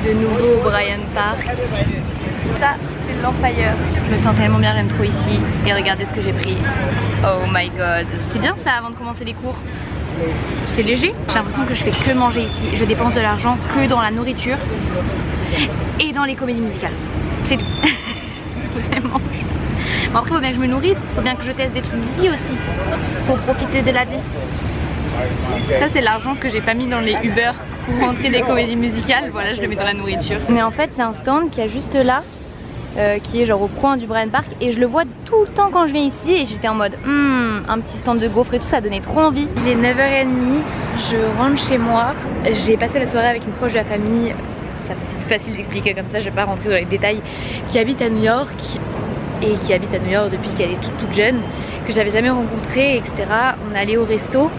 de nouveau au Bryant Park. Ça, c'est l'Empire. Je me sens tellement bien, j'aime trop ici. Et regardez ce que j'ai pris. Oh my god. C'est bien ça avant de commencer les cours. C'est léger. J'ai l'impression que je fais que manger ici. Je dépense de l'argent que dans la nourriture et dans les comédies musicales. C'est tout. Vraiment. Bon, après, il faut bien que je me nourrisse. Il faut bien que je teste des trucs ici aussi. Faut profiter de la vie. Ça, c'est l'argent que j'ai pas mis dans les Uber pour rentrer des comédies musicales. Voilà, je le mets dans la nourriture. Mais en fait, c'est un stand qui est juste là. Qui est genre au coin du Bryant Park, et je le vois tout le temps quand je viens ici, et j'étais en mode un petit stand de gaufres et tout, ça donnait trop envie. Il est 9h30, je rentre chez moi. J'ai passé la soirée avec une proche de la famille, c'est plus facile d'expliquer comme ça, je vais pas rentrer dans les détails, qui habite à New York et qui habite à New York depuis qu'elle est toute jeune, que j'avais jamais rencontrée, etc. On est allé au resto,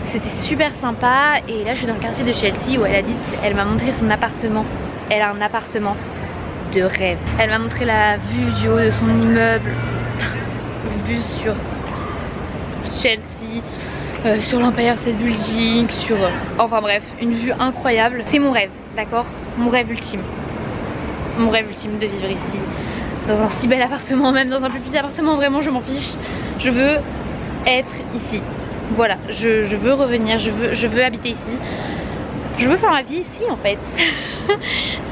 c'était super sympa, et là je suis dans le quartier de Chelsea où elle habite. Elle m'a montré son appartement. Elle a un appartement de rêve. Elle m'a montré la vue du haut de son immeuble, vue sur Chelsea, sur l'Empire State Building, sur... enfin bref, une vue incroyable. C'est mon rêve, d'accord? Mon rêve ultime. Mon rêve ultime de vivre ici, dans un si bel appartement, même dans un plus petit appartement, vraiment je m'en fiche. Je veux être ici. Voilà, je veux revenir, je veux habiter ici. Je veux faire ma vie ici en fait.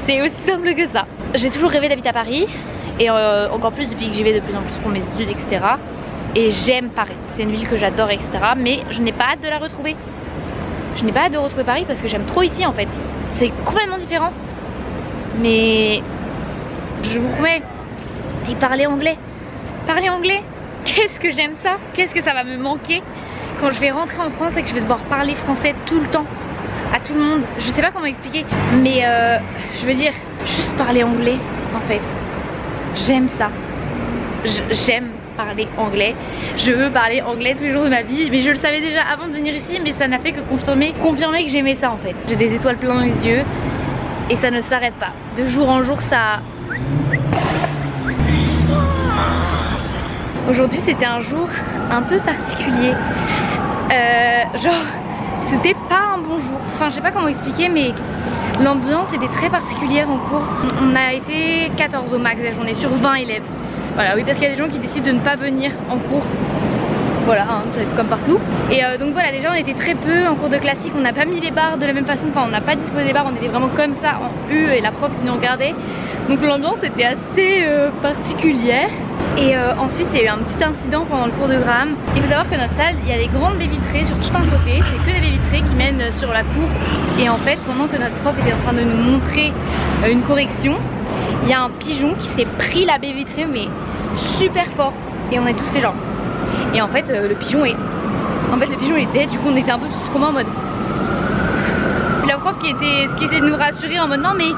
C'est aussi simple que ça. J'ai toujours rêvé d'habiter à Paris, et encore plus depuis que j'y vais de plus en plus pour mes études, etc. Et j'aime Paris, c'est une ville que j'adore, etc. Mais je n'ai pas hâte de la retrouver. Je n'ai pas hâte de retrouver Paris parce que j'aime trop ici en fait. C'est complètement différent. Mais je vous promets, et parler anglais. Parler anglais, qu'est-ce que j'aime ça. Qu'est-ce que ça va me manquer quand je vais rentrer en France et que je vais devoir parler français tout le temps à tout le monde. Je sais pas comment expliquer, mais je veux dire, juste parler anglais en fait. J'aime ça. J'aime parler anglais. Je veux parler anglais tous les jours de ma vie, mais je le savais déjà avant de venir ici, mais ça n'a fait que confirmer que j'aimais ça en fait. J'ai des étoiles plein dans les yeux et ça ne s'arrête pas. De jour en jour, ça... Aujourd'hui, c'était un jour un peu particulier. Genre... C'était pas un bon jour, enfin je sais pas comment expliquer, mais l'ambiance était très particulière en cours. On a été 14 au max la journée sur 20 élèves. Voilà, oui, parce qu'il y a des gens qui décident de ne pas venir en cours. Voilà, hein, c'est comme partout. Et donc voilà, déjà on était très peu en cours de classique, on n'a pas mis les barres de la même façon, enfin on n'a pas disposé les barres, on était vraiment comme ça en U et la prof qui nous regardait. Donc l'ambiance était assez particulière. Et ensuite il y a eu un petit incident pendant le cours de drame. Il faut savoir que notre salle, il y a des grandes baies vitrées sur tout un côté, c'est que des baies vitrées qui mènent sur la cour. Et en fait pendant que notre prof était en train de nous montrer une correction, il y a un pigeon qui s'est pris la baie vitrée mais super fort. Et on a tous fait genre. Et en fait le pigeon est... En fait le pigeon est dead, du coup on était un peu tous trop en mode... La prof qui essayait de nous rassurer en mode non mais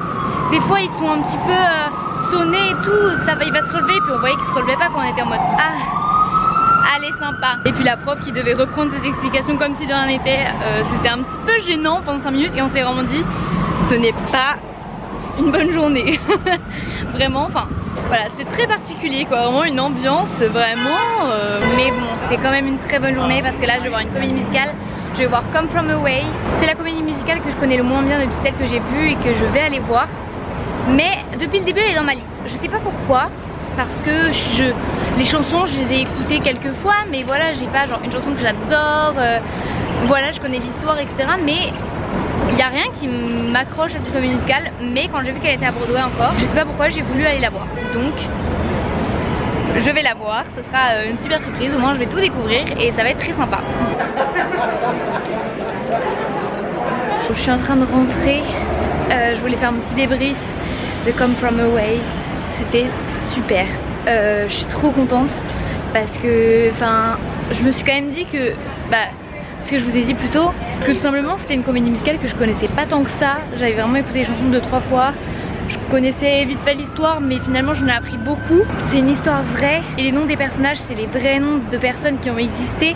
des fois ils sont un petit peu sonnés et tout, ça va, il va se relever. Puis on voyait qu'il se relevait pas quand on était en mode ah, allez sympa. Et puis la prof qui devait reprendre ses explications comme si de rien n'était, c'était un petit peu gênant pendant 5 minutes et on s'est vraiment dit ce n'est pas une bonne journée. Vraiment, enfin voilà, c'était très particulier quoi, vraiment une ambiance vraiment mais bon, c'est quand même une très bonne journée parce que là je vais voir une comédie musicale. Je vais voir Come From Away. C'est la comédie musicale que je connais le moins bien de toutes celles que j'ai vues et que je vais aller voir. Mais depuis le début elle est dans ma liste. Je sais pas pourquoi, parce que les chansons je les ai écoutées quelques fois, mais voilà, j'ai pas genre une chanson que j'adore, voilà, je connais l'histoire, etc. Mais il n'y a rien qui m'accroche à cette comédie musicale. Mais quand j'ai vu qu'elle était à Broadway encore, je sais pas pourquoi j'ai voulu aller la voir. Donc je vais la voir, ce sera une super surprise, au moins je vais tout découvrir et ça va être très sympa. Je suis en train de rentrer, je voulais faire un petit débrief de Come From Away, c'était super. Je suis trop contente parce que, enfin, je me suis quand même dit que, ce que je vous ai dit plus tôt, que tout simplement c'était une comédie musicale que je connaissais pas tant que ça. J'avais vraiment écouté les chansons 2-3 fois. Je connaissais vite fait l'histoire, mais finalement j'en ai appris beaucoup. C'est une histoire vraie et les noms des personnages c'est les vrais noms de personnes qui ont existé.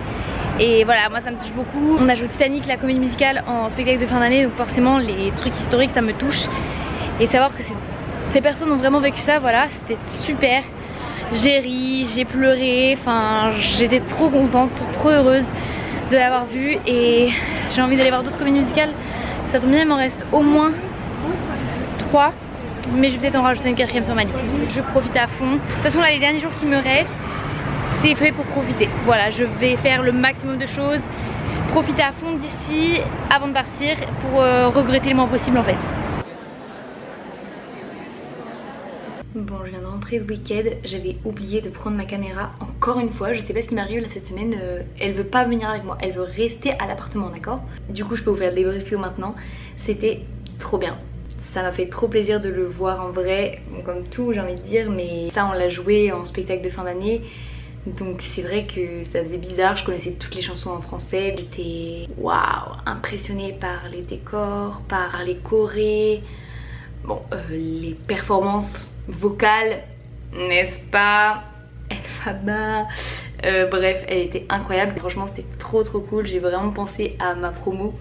Et voilà, moi ça me touche beaucoup. On a joué Titanic, la comédie musicale, en spectacle de fin d'année, donc forcément les trucs historiques ça me touche. Et savoir que ces personnes ont vraiment vécu ça, voilà, c'était super. J'ai ri, j'ai pleuré, enfin j'étais trop contente, trop heureuse de l'avoir vue. Et j'ai envie d'aller voir d'autres comédies musicales. Ça tombe bien, il m'en reste au moins 3, mais je vais peut-être en rajouter une 4e sur ma liste. Je profite à fond. De toute façon là les derniers jours qui me restent, c'est fait pour profiter. Voilà, je vais faire le maximum de choses, profiter à fond d'ici avant de partir pour regretter le moins possible en fait. Bon, je viens de rentrer ce week-end, j'avais oublié de prendre ma caméra encore une fois. Je sais pas ce qui m'arrive là cette semaine, elle veut pas venir avec moi, elle veut rester à l'appartement, d'accord? Du coup je peux vous faire le débrief maintenant, c'était trop bien. Ça m'a fait trop plaisir de le voir en vrai, bon, comme tout j'ai envie de dire, mais ça on l'a joué en spectacle de fin d'année. Donc c'est vrai que ça faisait bizarre, je connaissais toutes les chansons en français. J'étais waouh, impressionnée par les décors, par les chorés, bon, les performances vocales, n'est-ce pas? Elphaba, bref, elle était incroyable. Franchement c'était trop cool, j'ai vraiment pensé à ma promo.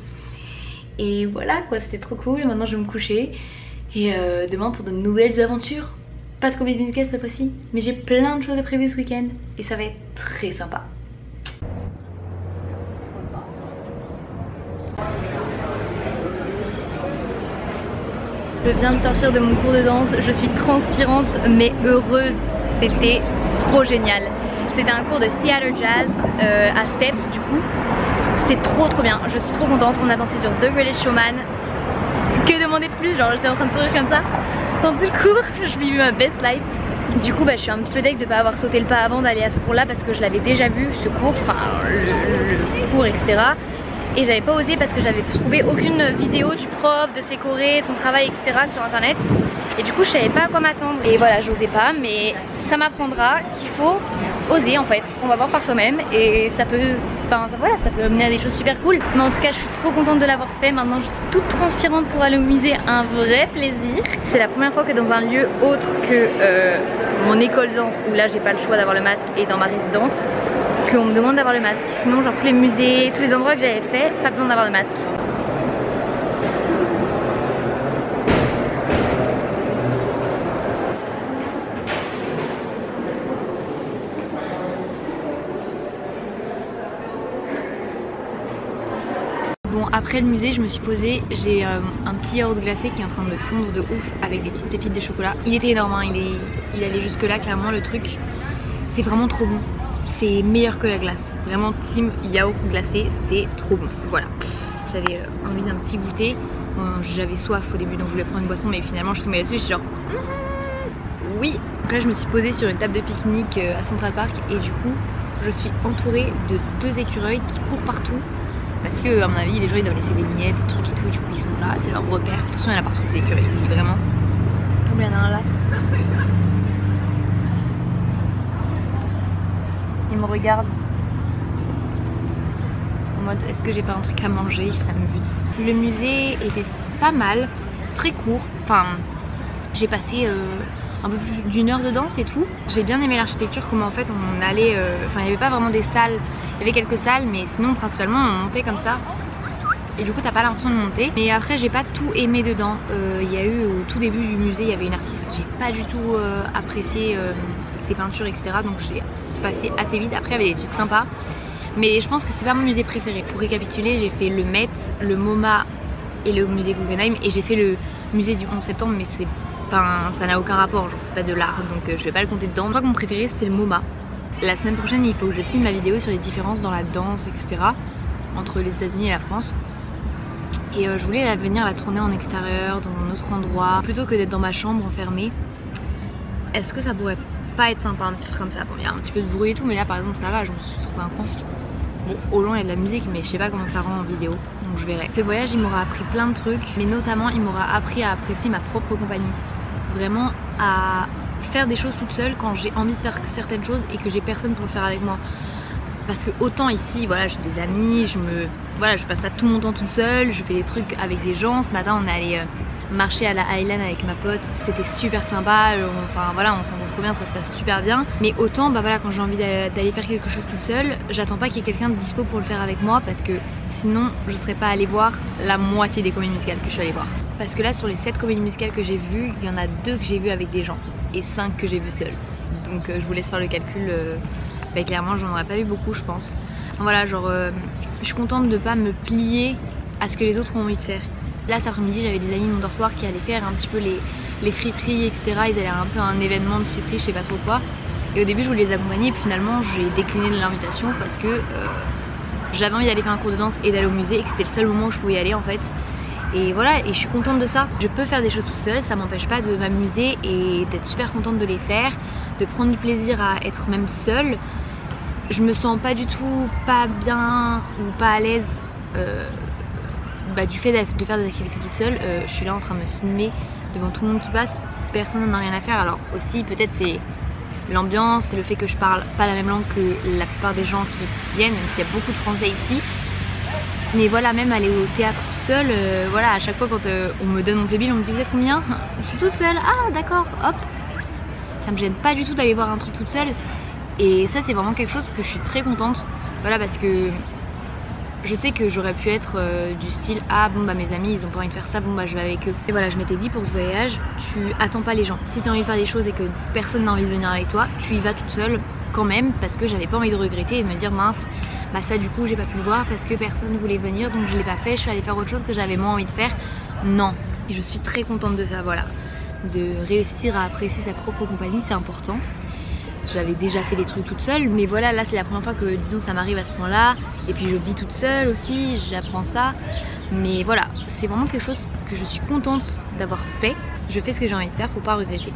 Et voilà quoi, c'était trop cool. Maintenant je vais me coucher et demain pour de nouvelles aventures. Pas de comédie musicale cette fois-ci, mais j'ai plein de choses de prévues ce week-end et ça va être très sympa. Je viens de sortir de mon cours de danse, je suis transpirante mais heureuse, c'était trop génial. C'était un cours de theater jazz à Steps du coup. C'était trop bien, je suis trop contente, on a dansé sur The Greatest Showman. Que demander de plus, genre j'étais en train de sourire comme ça pendant tout le cours, je vivais ma best life. Du coup je suis un petit peu deg de pas avoir sauté le pas avant d'aller à ce cours là parce que je l'avais déjà vu ce cours, enfin le cours etc. Et j'avais pas osé parce que j'avais trouvé aucune vidéo du prof, de ses chorés, son travail etc sur internet. Et du coup je savais pas à quoi m'attendre. Et voilà, j'osais pas, mais ça m'apprendra qu'il faut oser en fait. On va voir par soi-même et ça peut, enfin voilà, ça peut amener à des choses super cool. Mais en tout cas je suis trop contente de l'avoir fait. Maintenant je suis toute transpirante pour aller au musée, un vrai plaisir. C'est la première fois que dans un lieu autre que mon école de danse, où là j'ai pas le choix d'avoir le masque, et dans ma résidence, qu'on me demande d'avoir le masque. Sinon genre tous les musées, tous les endroits que j'avais fait, pas besoin d'avoir le masque. Bon, après le musée je me suis posée, j'ai un petit yaourt glacé qui est en train de fondre de ouf avec des petites pépites de chocolat. Il était énorme hein, il allait jusque là clairement le truc. C'est vraiment trop bon, c'est meilleur que la glace. Vraiment team yaourt glacé, c'est trop bon. Voilà, j'avais envie d'un petit goûter. Bon, j'avais soif au début donc je voulais prendre une boisson mais finalement je suis tombée là-dessus et je suis genre oui. Après je me suis posée sur une table de pique-nique à Central Park et du coup je suis entourée de 2 écureuils qui courent partout. Parce que à mon avis les gens ils doivent laisser des miettes, des trucs et tout, du coup ils sont là, c'est leur repère. De toute façon il y en a partout des écureuils ici vraiment. Il y en a un là. Il me regarde en mode est-ce que j'ai pas un truc à manger, ça me bute. Le musée était pas mal, très court, enfin j'ai passé un peu plus d'1 heure de danse et tout. J'ai bien aimé l'architecture, comment en fait on allait, enfin il n'y avait pas vraiment des salles, il y avait quelques salles mais sinon principalement on montait comme ça. Et du coup t'as pas l'impression de monter. Mais après j'ai pas tout aimé dedans. Il y a eu au tout début du musée il y avait une artiste, j'ai pas du tout apprécié ses peintures etc. Donc j'ai passé assez vite. Après il y avait des trucs sympas. Mais je pense que c'est pas mon musée préféré. Pour récapituler, j'ai fait le Met, le MoMA et le musée Guggenheim. Et j'ai fait le musée du 11 septembre mais c'est, enfin, ça n'a aucun rapport, genre c'est pas de l'art donc je vais pas le compter dedans. Je crois que mon préféré c'était le MoMA. La semaine prochaine il faut que je filme ma vidéo sur les différences dans la danse etc. entre les États-Unis et la France. Et je voulais venir la tourner en extérieur, dans un autre endroit, plutôt que d'être dans ma chambre enfermée. Est-ce que ça pourrait pas être sympa un petit truc comme ça? Bon, il y a un petit peu de bruit et tout, mais là par exemple ça va, je me suis trouvé un coin. Bon, au loin il y a de la musique, mais je sais pas comment ça rend en vidéo, donc je verrai. Ce voyage il m'aura appris plein de trucs, mais notamment il m'aura appris à apprécier ma propre compagnie. Vraiment à faire des choses toute seule quand j'ai envie de faire certaines choses et que j'ai personne pour le faire avec moi. Parce que autant ici, voilà, j'ai des amis, je passe pas tout mon temps toute seule, je fais des trucs avec des gens. Ce matin on est allé marcher à la Highland avec ma pote, c'était super sympa, enfin voilà, on s'entend trop bien, ça se passe super bien. Mais autant, bah voilà, quand j'ai envie d'aller faire quelque chose toute seule, j'attends pas qu'il y ait quelqu'un de dispo pour le faire avec moi parce que sinon je serais pas allée voir la moitié des comédies musicales que je suis allée voir. Parce que là sur les 7 comédies musicales que j'ai vues, il y en a 2 que j'ai vues avec des gens et 5 que j'ai vues seule. Donc je vous laisse faire le calcul. Bah, clairement j'en aurais pas vu beaucoup je pense. Enfin, voilà, genre je suis contente de pas me plier à ce que les autres ont envie de faire. Là cet après-midi j'avais des amis de mon dortoir qui allaient faire un petit peu les friperies etc. Ils allaient un peu à un événement de friperie, je sais pas trop quoi. Et au début je voulais les accompagner et puis finalement j'ai décliné l'invitation parce que j'avais envie d'aller faire un cours de danse et d'aller au musée et que c'était le seul moment où je pouvais y aller en fait. Et voilà, et je suis contente de ça. Je peux faire des choses toute seule, ça m'empêche pas de m'amuser et d'être super contente de les faire, de prendre du plaisir à être même seule. Je me sens pas du tout pas bien ou pas à l'aise du fait de faire des activités toute seule. Je suis là en train de me filmer devant tout le monde qui passe, personne n'en a rien à faire. Alors aussi peut-être c'est l'ambiance, c'est le fait que je parle pas la même langue que la plupart des gens qui viennent, même s'il y a beaucoup de français ici. Mais voilà, même aller au théâtre toute seule, voilà, à chaque fois quand on me donne mon playbill, on me dit vous êtes combien? Je suis toute seule, ah d'accord, hop. Ça me gêne pas du tout d'aller voir un truc toute seule. Et ça c'est vraiment quelque chose que je suis très contente. Voilà, parce que je sais que j'aurais pu être du style ah bon bah mes amis ils ont pas envie de faire ça, bon bah je vais avec eux. Et voilà, je m'étais dit pour ce voyage, tu attends pas les gens. Si tu as envie de faire des choses et que personne n'a envie de venir avec toi, tu y vas toute seule quand même, parce que j'avais pas envie de regretter et de me dire mince, bah ça du coup j'ai pas pu le voir parce que personne ne voulait venir donc je l'ai pas fait, je suis allée faire autre chose que j'avais moins envie de faire. Non, et je suis très contente de ça, voilà. De réussir à apprécier sa propre compagnie, c'est important. J'avais déjà fait des trucs toute seule, mais voilà, là c'est la première fois que disons ça m'arrive à ce moment là. Et puis je vis toute seule aussi, j'apprends ça. Mais voilà, c'est vraiment quelque chose que je suis contente d'avoir fait. Je fais ce que j'ai envie de faire pour pas regretter.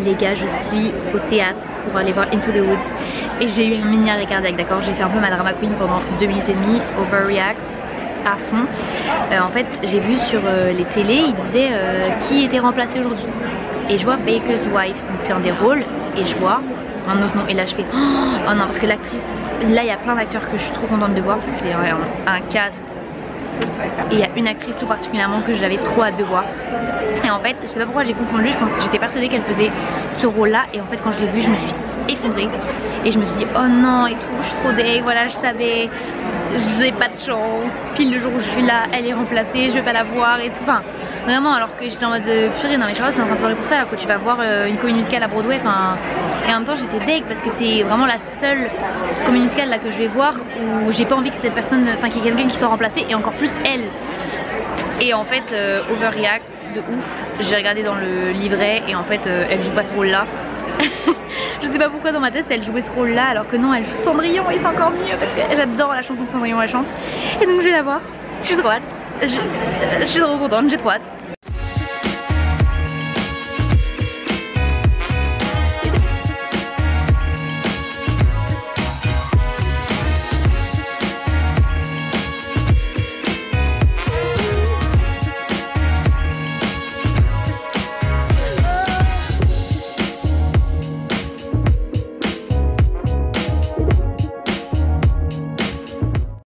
Les gars, je suis au théâtre pour aller voir Into the Woods et j'ai eu un mini arrêt cardiaque, d'accord. J'ai fait un peu ma drama queen pendant 2 minutes et demie, overreact à fond. En fait, j'ai vu sur les télés, ils disaient qui était remplacé aujourd'hui. Et je vois Baker's Wife, donc c'est un des rôles, et je vois un autre nom. Et là je fais oh non, parce que l'actrice, là il y a plein d'acteurs que je suis trop contente de voir parce que c'est un cast. Et il y a une actrice tout particulièrement que j'avais trop hâte de voir. Et en fait, je sais pas pourquoi j'ai confondu, je pense que j'étais persuadée qu'elle faisait ce rôle là. Et en fait quand je l'ai vue, je me suis effondrée. Et je me suis dit oh non et tout, je suis trop deg, voilà je savais, j'ai pas de chance. Pile le jour où je suis là, elle est remplacée, je vais pas la voir et tout. Enfin vraiment, alors que j'étais en mode purée, non mais Charlotte t'es en train de pleurer pour ça alors que tu vas voir une comédie musicale à Broadway. Enfin, et en même temps j'étais deg parce que c'est vraiment la seule comédie musicale là que je vais voir où j'ai pas envie que cette personne, enfin qu'il y ait quelqu'un qui soit remplacé, et encore plus elle. Et en fait overreact de ouf, j'ai regardé dans le livret et en fait elle joue pas ce rôle là. Je sais pas pourquoi dans ma tête elle jouait ce rôle là alors que non, elle joue Cendrillon et c'est encore mieux parce que j'adore la chanson que Cendrillon elle chante. Et donc je vais la voir, je suis trop hâte, je suis trop contente, j'ai trop hâte.